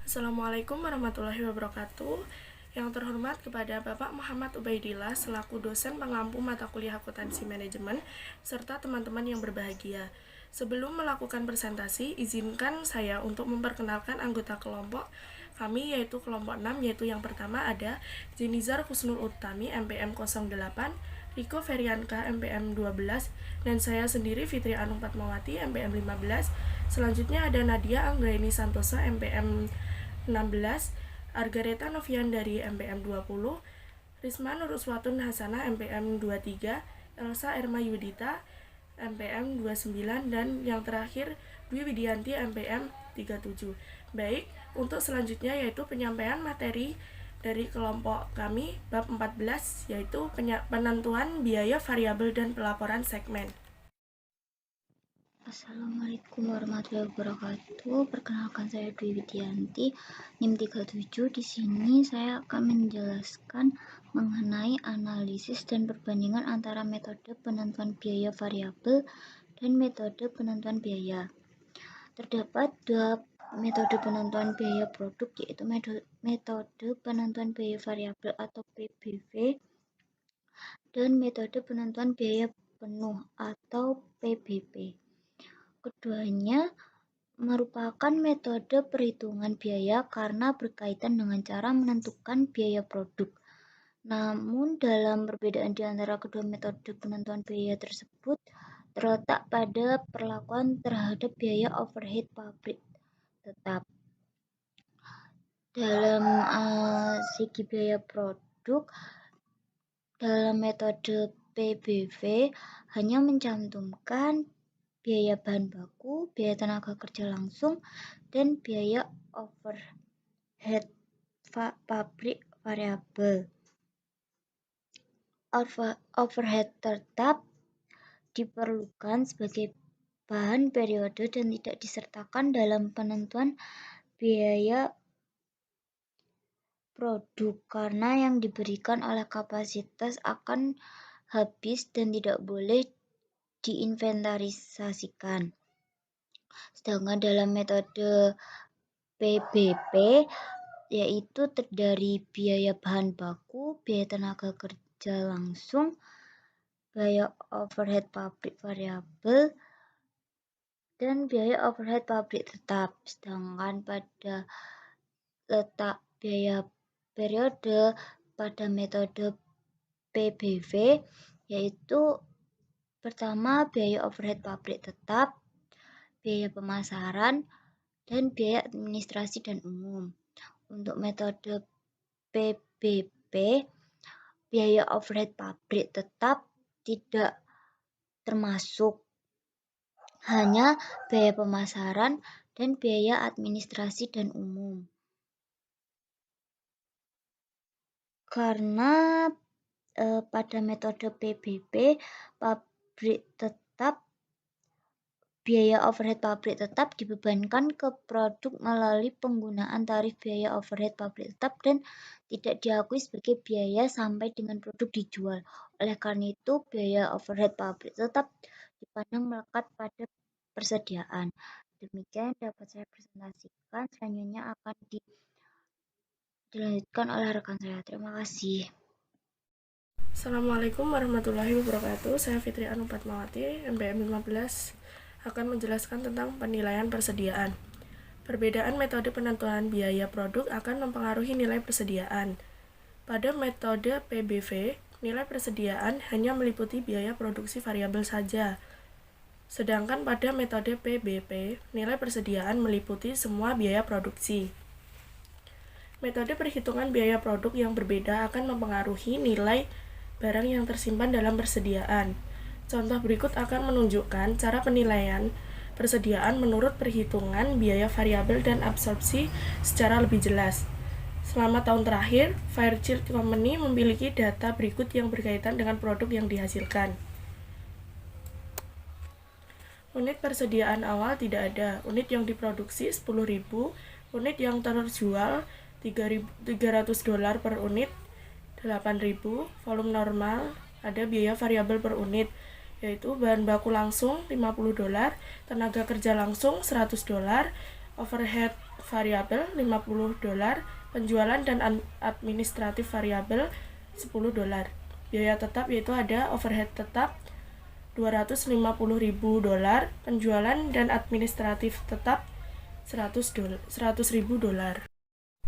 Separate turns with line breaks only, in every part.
Assalamualaikum warahmatullahi wabarakatuh. Yang terhormat kepada Bapak Muhammad Ubaidillah selaku dosen pengampu mata kuliah akuntansi manajemen serta teman-teman yang berbahagia. Sebelum melakukan presentasi, izinkan saya untuk memperkenalkan anggota kelompok kami, yaitu kelompok 6, yaitu yang pertama ada Jenizar Husnul Utami MPM 08, Riko Ferianka MPM 12, dan saya sendiri Fitri Anung Fatmawati MPM 15. Selanjutnya ada Nadia Anggraini Santosa MPM 16, Argareta Novian dari MPM 20, Risma Nuruswatun Hasanah MPM 23, Elsa Erma Yudita MPM 29, dan yang terakhir Dwi Widianti MPM 37. Baik, untuk selanjutnya yaitu penyampaian materi dari kelompok kami bab 14, yaitu penentuan biaya variabel dan pelaporan segmen.
Assalamualaikum warahmatullahi wabarakatuh. Perkenalkan, saya Dwi Widianti, NIM 37. Di sini saya akan menjelaskan mengenai analisis dan perbandingan antara metode penentuan biaya variabel dan metode penentuan biaya. Terdapat dua metode penentuan biaya produk, yaitu metode penentuan biaya variabel atau PBV dan metode penentuan biaya penuh atau PBP. Keduanya merupakan metode perhitungan biaya karena berkaitan dengan cara menentukan biaya produk. Namun, dalam perbedaan di antara kedua metode penentuan biaya tersebut terletak pada perlakuan terhadap biaya overhead pabrik tetap. Dalam segi biaya produk, dalam metode PBV hanya mencantumkan biaya bahan baku, biaya tenaga kerja langsung, dan biaya overhead pabrik variabel. Overhead tetap diperlukan sebagai bahan periode dan tidak disertakan dalam penentuan biaya produk karena yang diberikan oleh kapasitas akan habis dan tidak boleh diinventarisasikan. Sedangkan dalam metode PBP yaitu dari biaya bahan baku, biaya tenaga kerja langsung, biaya overhead pabrik variabel, dan biaya overhead pabrik tetap. Sedangkan pada letak biaya periode pada metode PBV yaitu pertama biaya overhead pabrik tetap, biaya pemasaran, dan biaya administrasi dan umum. Untuk metode PBP, biaya overhead pabrik tetap tidak termasuk, hanya biaya pemasaran dan biaya administrasi dan umum. Karena pada metode PBB, biaya overhead pabrik tetap dibebankan ke produk melalui penggunaan tarif biaya overhead pabrik tetap dan tidak diakui sebagai biaya sampai dengan produk dijual. Oleh karena itu, biaya overhead pabrik tetap dipandang melekat pada persediaan. Demikian dapat saya presentasikan. Selanjutnya akan dilanjutkan oleh rekan saya. Terima kasih.
Assalamualaikum warahmatullahi wabarakatuh. Saya Fitri Anung Fatmawati, MPM 15, akan menjelaskan tentang penilaian persediaan. Perbedaan metode penentuan biaya produk akan mempengaruhi nilai persediaan. Pada metode PBV, nilai persediaan hanya meliputi biaya produksi variabel saja. Sedangkan pada metode PBP, nilai persediaan meliputi semua biaya produksi. Metode perhitungan biaya produk yang berbeda akan mempengaruhi nilai barang yang tersimpan dalam persediaan. Contoh berikut akan menunjukkan cara penilaian persediaan menurut perhitungan biaya variabel dan absorpsi secara lebih jelas. Selama tahun terakhir, Fairchild Company memiliki data berikut yang berkaitan dengan produk yang dihasilkan. Unit persediaan awal tidak ada. Unit yang diproduksi 10.000, unit yang terjual $300 per unit, 8.000, volume normal, ada biaya variabel per unit, yaitu bahan baku langsung $50, tenaga kerja langsung $100, overhead variabel $50, penjualan dan administratif variabel $10. Biaya tetap yaitu ada overhead tetap $250.000, penjualan dan administratif tetap $100.000.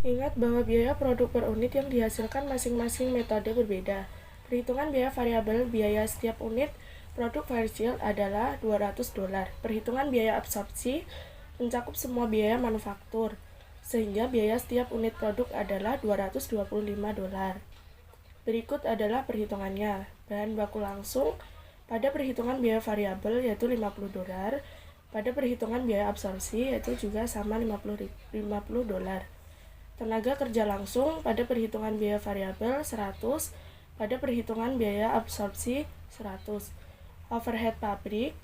Ingat bahwa biaya produk per unit yang dihasilkan masing-masing metode berbeda. Perhitungan biaya variabel biaya setiap unit produk Fairchild adalah $200. Perhitungan biaya absorpsi mencakup semua biaya manufaktur, sehingga biaya setiap unit produk adalah $225. Berikut adalah perhitungannya. Bahan baku langsung pada perhitungan biaya variabel yaitu $50. Pada perhitungan biaya absorpsi yaitu juga sama $50. Tenaga kerja langsung pada perhitungan biaya variabel 100, pada perhitungan biaya absorpsi 100. Overhead pabrik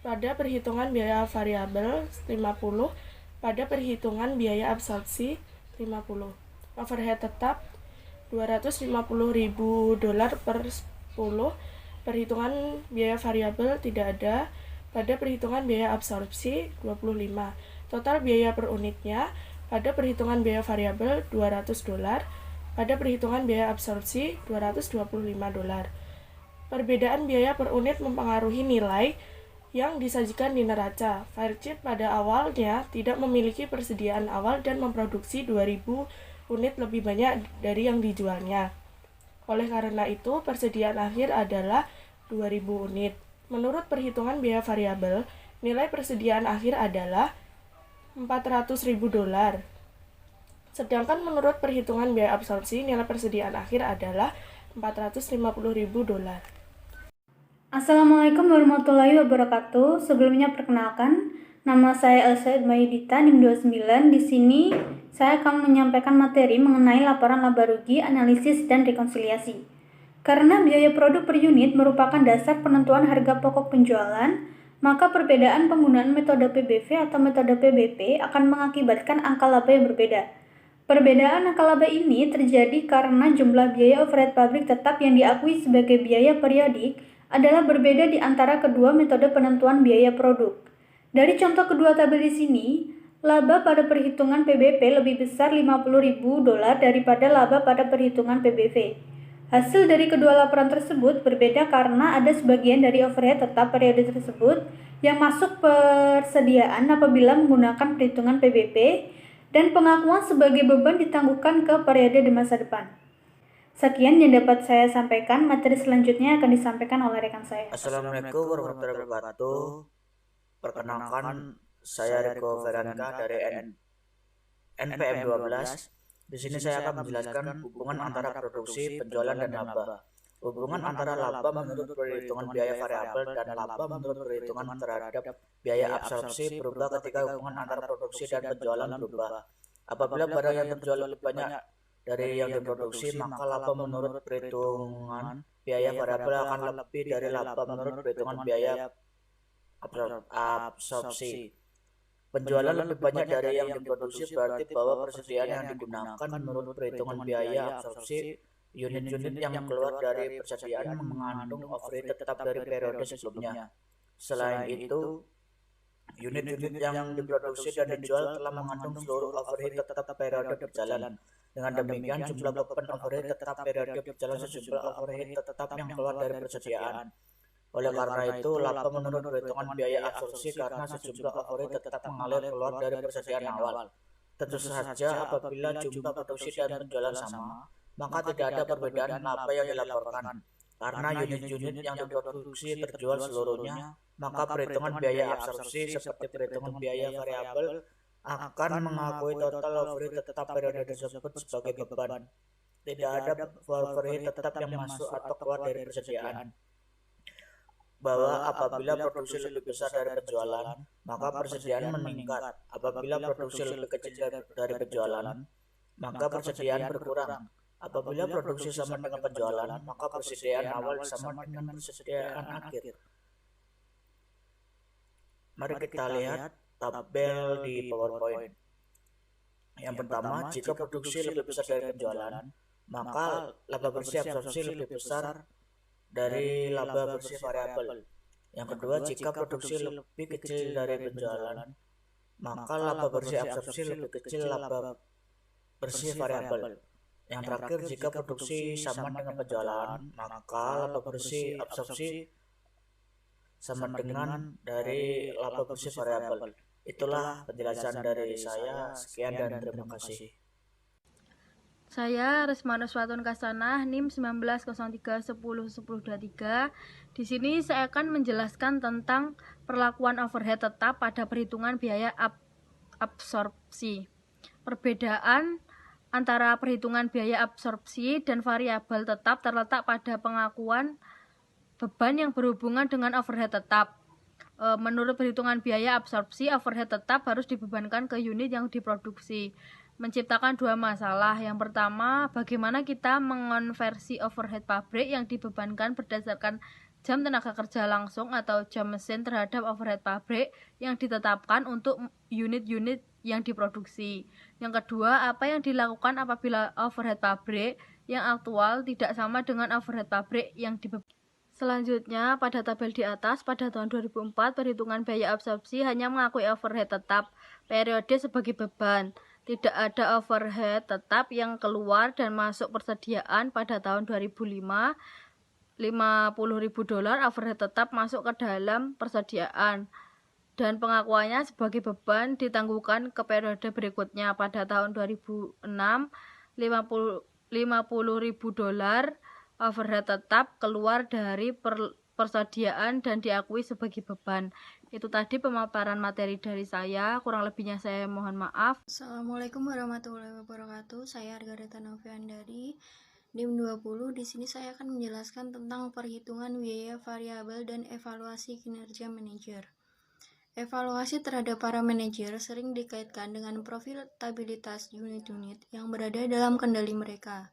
pada perhitungan biaya variabel 50, pada perhitungan biaya absorpsi 50. Overhead tetap $250.000 per 10, perhitungan biaya variabel tidak ada, pada perhitungan biaya absorpsi 25. Total biaya per unitnya pada perhitungan biaya variabel $200, pada perhitungan biaya absorpsi $225. Perbedaan biaya per unit mempengaruhi nilai yang disajikan di neraca. Fairchild pada awalnya tidak memiliki persediaan awal dan memproduksi 2.000 unit lebih banyak dari yang dijualnya. Oleh karena itu, persediaan akhir adalah 2.000 unit. Menurut perhitungan biaya variabel, nilai persediaan akhir adalah $400.000. Sedangkan menurut perhitungan biaya absorpsi, nilai persediaan akhir adalah $450.000.
Assalamualaikum warahmatullahi wabarakatuh. Sebelumnya perkenalkan, nama saya Elsa Maidita NIM 29. Di sini saya akan menyampaikan materi mengenai laporan laba rugi, analisis dan rekonsiliasi. Karena biaya produk per unit merupakan dasar penentuan harga pokok penjualan, maka perbedaan penggunaan metode PBV atau metode PBP akan mengakibatkan angka laba yang berbeda. Perbedaan angka laba ini terjadi karena jumlah biaya overhead pabrik tetap yang diakui sebagai biaya periodik adalah berbeda di antara kedua metode penentuan biaya produk. Dari contoh kedua tabel di sini, laba pada perhitungan PBP lebih besar $50.000 daripada laba pada perhitungan PBV. Hasil dari kedua laporan tersebut berbeda karena ada sebagian dari overhead tetap periode tersebut yang masuk persediaan apabila menggunakan perhitungan PBP dan pengakuan sebagai beban ditangguhkan ke periode di masa depan. Sekian yang dapat saya sampaikan, materi selanjutnya akan disampaikan oleh rekan saya.
Assalamualaikum warahmatullahi wabarakatuh. Perkenalkan, saya Riko Feranka dari NPM 12. Di sini saya akan menjelaskan hubungan antara produksi, penjualan, dan laba. Hubungan antara laba menurut perhitungan biaya variabel dan laba menurut perhitungan terhadap biaya absorpsi berubah ketika hubungan antara produksi dan penjualan berubah. Apabila barang yang terjual lebih banyak dari yang diproduksi, maka laba menurut perhitungan biaya variabel akan lebih dari laba menurut perhitungan biaya absorpsi. Penjualan lebih banyak dari yang diproduksi berarti bahwa persediaan yang digunakan menurut perhitungan biaya absorpsi unit-unit yang keluar dari persediaan mengandung overhead tetap dari periode sebelumnya. Selain itu, unit-unit yang diproduksi dan dijual telah mengandung seluruh overhead tetap periode berjalan. Dengan demikian, jumlah beban overhead tetap periode berjalan sejumlah overhead tetap yang keluar dari persediaan. Oleh karena itu, laba menurut perhitungan biaya absorpsi karena sejumlah overhead tetap mengalir keluar dari persediaan awal. Tentu saja apabila jumlah produksi dan penjualan sama, maka tidak ada perbedaan laba yang dilaporkan. Karena unit-unit yang diproduksi terjual seluruhnya, maka perhitungan biaya absorpsi seperti perhitungan biaya variabel akan mengakui total overhead tetap periode tersebut sebagai beban. Tidak ada overhead tetap yang masuk atau keluar dari persediaan. Bahwa apabila produksi lebih besar dari penjualan, maka persediaan meningkat. Apabila produksi lebih kecil dari penjualan, maka persediaan berkurang. Apabila produksi sama dengan penjualan, maka persediaan awal sama dengan persediaan akhir. Mari kita lihat tabel di PowerPoint. Yang pertama, jika produksi lebih besar dari penjualan, maka laba bersih absorpsi lebih besar dari laba bersih variabel. Yang kedua, jika produksi lebih kecil dari penjualan, maka laba bersih absorpsi lebih kecil laba bersih variabel. Yang terakhir, jika produksi sama dengan penjualan, maka laba bersih absorpsi sama dengan dari laba bersih variabel. Itulah penjelasan dari saya. Sekian dan terima kasih.
Saya Resmanus Watun Kasanah, NIM 1903101023. Di sini saya akan menjelaskan tentang perlakuan overhead tetap pada perhitungan biaya absorpsi. Perbedaan antara perhitungan biaya absorpsi dan variabel tetap terletak pada pengakuan beban yang berhubungan dengan overhead tetap. Menurut perhitungan biaya absorpsi, overhead tetap harus dibebankan ke unit yang diproduksi, menciptakan dua masalah. Yang pertama, bagaimana kita mengonversi overhead pabrik yang dibebankan berdasarkan jam tenaga kerja langsung atau jam mesin terhadap overhead pabrik yang ditetapkan untuk unit-unit yang diproduksi. Yang kedua, apa yang dilakukan apabila overhead pabrik yang aktual tidak sama dengan overhead pabrik yang dibebankan. Selanjutnya, pada tabel di atas, pada tahun 2004, perhitungan biaya absorpsi hanya mengakui overhead tetap periode sebagai beban. Tidak ada overhead tetap yang keluar dan masuk persediaan. Pada tahun 2005, $50.000 overhead tetap masuk ke dalam persediaan dan pengakuannya sebagai beban ditangguhkan ke periode berikutnya. Pada tahun 2006, $50.000 overhead tetap keluar dari persediaan dan diakui sebagai beban. Itu tadi pemaparan materi dari saya, kurang lebihnya saya mohon maaf.
Assalamualaikum warahmatullahi wabarakatuh. Saya Argareta Noviandari, NIM 20. Di sini saya akan menjelaskan tentang perhitungan biaya variabel dan evaluasi kinerja manajer. Evaluasi terhadap para manajer sering dikaitkan dengan profitabilitas unit-unit yang berada dalam kendali mereka.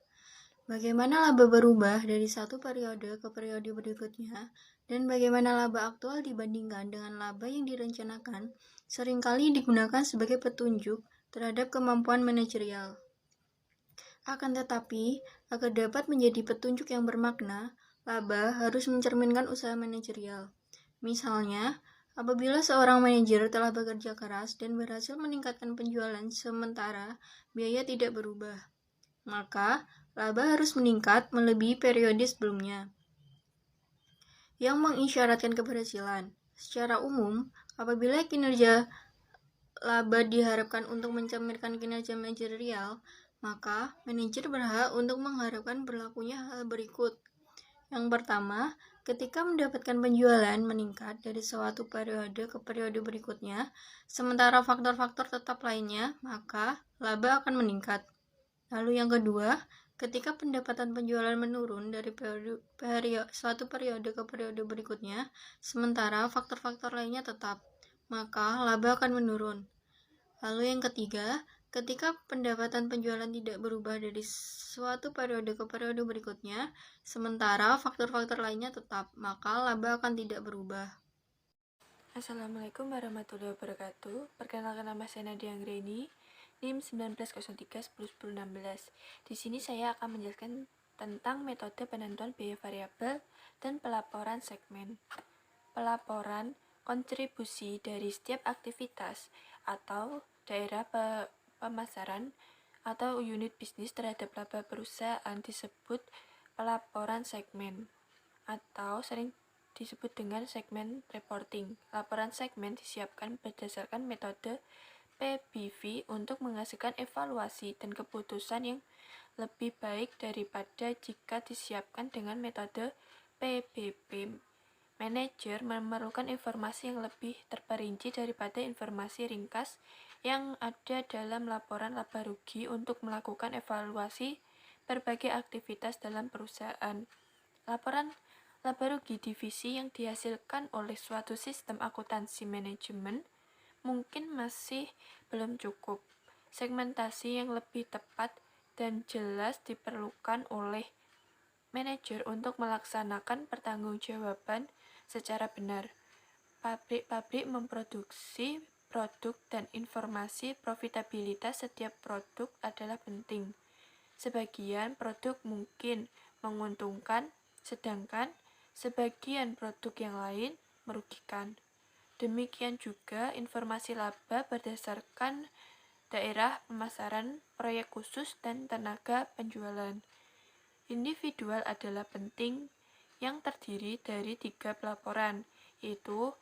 Bagaimana laba berubah dari satu periode ke periode berikutnya, dan bagaimana laba aktual dibandingkan dengan laba yang direncanakan, seringkali digunakan sebagai petunjuk terhadap kemampuan manajerial. Akan tetapi, agar dapat menjadi petunjuk yang bermakna, laba harus mencerminkan usaha manajerial. Misalnya, apabila seorang manajer telah bekerja keras dan berhasil meningkatkan penjualan sementara biaya tidak berubah, maka laba harus meningkat melebihi periode sebelumnya, yang mengisyaratkan keberhasilan. Secara umum, apabila kinerja laba diharapkan untuk mencerminkan kinerja manajerial, maka manajer berhak untuk mengharapkan berlakunya hal berikut. Yang pertama, ketika mendapatkan penjualan meningkat dari suatu periode ke periode berikutnya, sementara faktor-faktor tetap lainnya, maka laba akan meningkat. Lalu yang kedua, ketika pendapatan penjualan menurun dari suatu periode ke periode berikutnya, sementara faktor-faktor lainnya tetap, maka laba akan menurun. Lalu yang ketiga, ketika pendapatan penjualan tidak berubah dari suatu periode ke periode berikutnya, sementara faktor-faktor lainnya tetap, maka laba akan tidak berubah.
Assalamualaikum warahmatullahi wabarakatuh. Perkenalkan, nama saya Nadia Anggreni, NIM 1903101016. Di sini saya akan menjelaskan tentang metode penentuan biaya variabel dan pelaporan segmen. Pelaporan kontribusi dari setiap aktivitas atau daerah pemasaran atau unit bisnis terhadap laba perusahaan disebut pelaporan segmen atau sering disebut dengan segmen reporting. Laporan segmen disiapkan berdasarkan metode PBV untuk menghasilkan evaluasi dan keputusan yang lebih baik daripada jika disiapkan dengan metode PBB. Manajer memerlukan informasi yang lebih terperinci daripada informasi ringkas yang ada dalam laporan laba rugi untuk melakukan evaluasi berbagai aktivitas dalam perusahaan. Laporan laba rugi divisi yang dihasilkan oleh suatu sistem akuntansi manajemen mungkin masih belum cukup. Segmentasi yang lebih tepat dan jelas diperlukan oleh manajer untuk melaksanakan pertanggungjawaban secara benar. Pabrik-pabrik memproduksi produk dan informasi profitabilitas setiap produk adalah penting. Sebagian produk mungkin menguntungkan, sedangkan sebagian produk yang lain merugikan.
Demikian juga informasi laba berdasarkan daerah pemasaran, proyek khusus, dan tenaga penjualan. Individual adalah penting yang terdiri dari 3 pelaporan, yaitu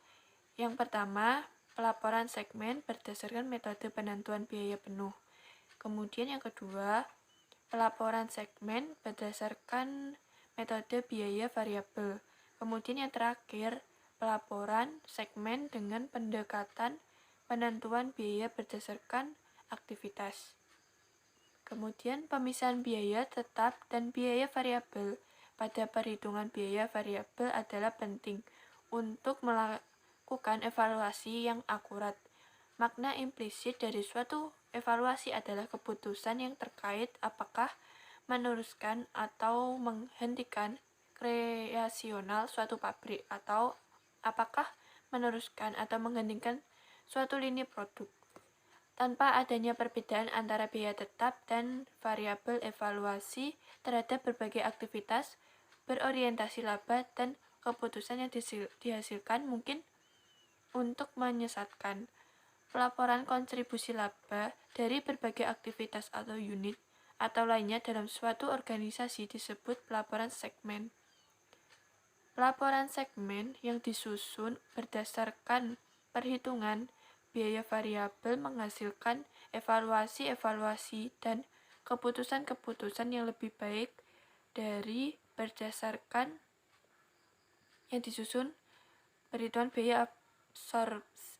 yang pertama, pelaporan segmen berdasarkan metode penentuan biaya penuh. Kemudian yang kedua, pelaporan segmen berdasarkan metode biaya variabel. Kemudian yang terakhir, pelaporan segmen dengan pendekatan penentuan biaya berdasarkan aktivitas. Kemudian pemisahan biaya tetap dan biaya variabel pada perhitungan biaya variabel adalah penting untuk melakukan evaluasi yang akurat. Makna implisit dari suatu evaluasi adalah keputusan yang terkait apakah meneruskan atau menghentikan kreasional suatu pabrik atau apakah meneruskan atau menghentikan suatu lini produk. Tanpa adanya perbedaan antara biaya tetap dan variabel, evaluasi terhadap berbagai aktivitas berorientasi laba dan keputusan yang dihasilkan mungkin untuk menyesatkan. Pelaporan kontribusi laba dari berbagai aktivitas atau unit atau lainnya dalam suatu organisasi disebut pelaporan segmen. Pelaporan segmen yang disusun berdasarkan perhitungan biaya variabel menghasilkan evaluasi-evaluasi dan keputusan-keputusan yang lebih baik dari berdasarkan yang disusun perhitungan biaya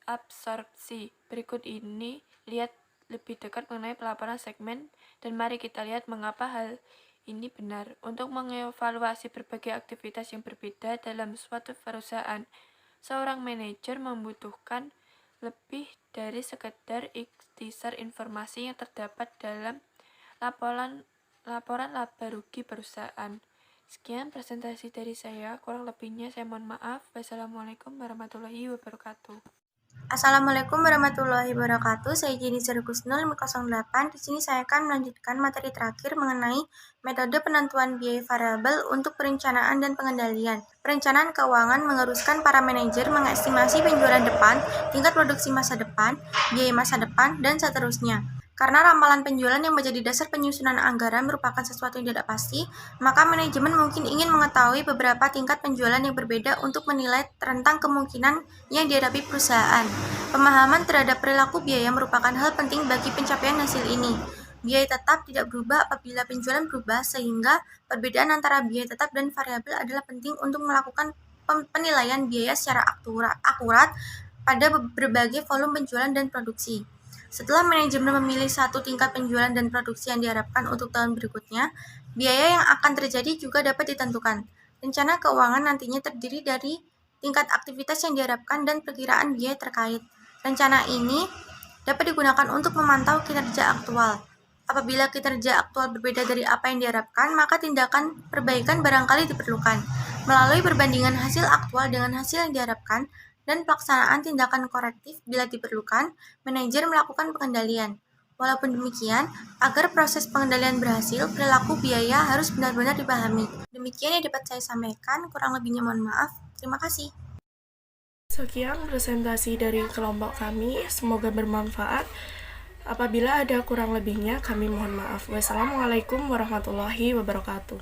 absorpsi. Berikut ini lihat lebih dekat mengenai pelaporan segmen dan mari kita lihat mengapa hal ini benar. Untuk mengevaluasi berbagai aktivitas yang berbeda dalam suatu perusahaan, seorang manajer membutuhkan lebih dari sekedar ikhtisar informasi yang terdapat dalam laporan laba rugi perusahaan. Sekian presentasi dari saya, kurang lebihnya saya mohon maaf. Wassalamualaikum warahmatullahi wabarakatuh.
Assalamualaikum warahmatullahi wabarakatuh. Saya Jenny Kusnul 508. Di sini saya akan melanjutkan materi terakhir mengenai metode penentuan biaya variabel untuk perencanaan dan pengendalian. Perencanaan keuangan mengharuskan para manajer mengestimasi penjualan depan, tingkat produksi masa depan, biaya masa depan, dan seterusnya. Karena ramalan penjualan yang menjadi dasar penyusunan anggaran merupakan sesuatu yang tidak pasti, maka manajemen mungkin ingin mengetahui beberapa tingkat penjualan yang berbeda untuk menilai tentang kemungkinan yang dihadapi perusahaan. Pemahaman terhadap perilaku biaya merupakan hal penting bagi pencapaian hasil ini. Biaya tetap tidak berubah apabila penjualan berubah, sehingga perbedaan antara biaya tetap dan variabel adalah penting untuk melakukan penilaian biaya secara akurat pada berbagai volume penjualan dan produksi. Setelah manajemen memilih satu tingkat penjualan dan produksi yang diharapkan untuk tahun berikutnya, biaya yang akan terjadi juga dapat ditentukan. Rencana keuangan nantinya terdiri dari tingkat aktivitas yang diharapkan dan perkiraan biaya terkait. Rencana ini dapat digunakan untuk memantau kinerja aktual. Apabila kinerja aktual berbeda dari apa yang diharapkan, maka tindakan perbaikan barangkali diperlukan. Melalui perbandingan hasil aktual dengan hasil yang diharapkan, dan pelaksanaan tindakan korektif bila diperlukan, manajer melakukan pengendalian. Walaupun demikian, agar proses pengendalian berhasil, perilaku biaya harus benar-benar dipahami. Demikian yang dapat saya sampaikan, kurang lebihnya mohon maaf. Terima kasih.
Sekian presentasi dari kelompok kami, semoga bermanfaat. Apabila ada kurang lebihnya, kami mohon maaf. Wassalamualaikum warahmatullahi wabarakatuh.